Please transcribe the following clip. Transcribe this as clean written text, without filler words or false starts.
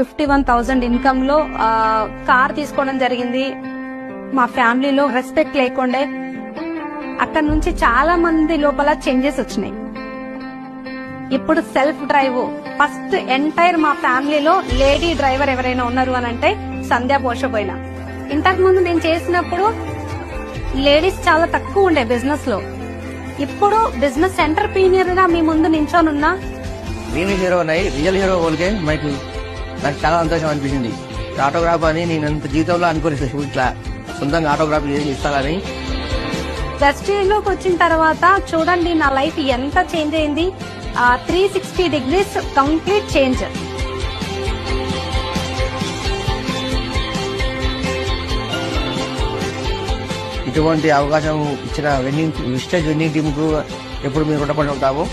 51,000 income లో car తీసుకోవడం జరిగింది. మా ఫ్యామిలీలో రెస్పెక్ట్ లేకుండే. అక్కడ నుంచి చాలా మంది లోపల చేంజెస్ వచ్చినాయి. ఇప్పుడు సెల్ఫ్ డ్రైవ్ ఫస్ట్ ఎంటైర్ మా ఫ్యామిలీలో లేడీ డ్రైవర్ ఎవరైనా ఉన్నారు అని అంటే సంధ్యా పోషపోయినా. ఇంతకు ముందు నేను చేసినప్పుడు లేడీస్ చాలా తక్కువ ఉండే బిజినెస్ లో. ఇప్పుడు బిజినెస్ ఎంటర్ప్రీనియర్ గా మీ ముందు నించోనున్నా. నేను హీరో ఉన్నాయి, రియల్ హీరో వాళ్ళకే నాకు చాలా సంతోషం అనిపించింది. ఆటోగ్రాఫ్ అని నేను అంత జీవితంలో అనుకోలేదు, ఇట్లా సొంతంగా ఆటోగ్రాఫ్ ఇస్తానని. వెస్టేజ్ లోకి వచ్చిన తర్వాత చూడండి నా లైఫ్ ఎంత చేంజ్ అయింది. 360 degrees కంప్లీట్ చేంజ్. ఇటువంటి అవకాశం ఇచ్చిన విస్టేజ్ విన్నింగ్ టీమ్ కు ఎప్పుడు మేము రుణపడి ఉంటాము.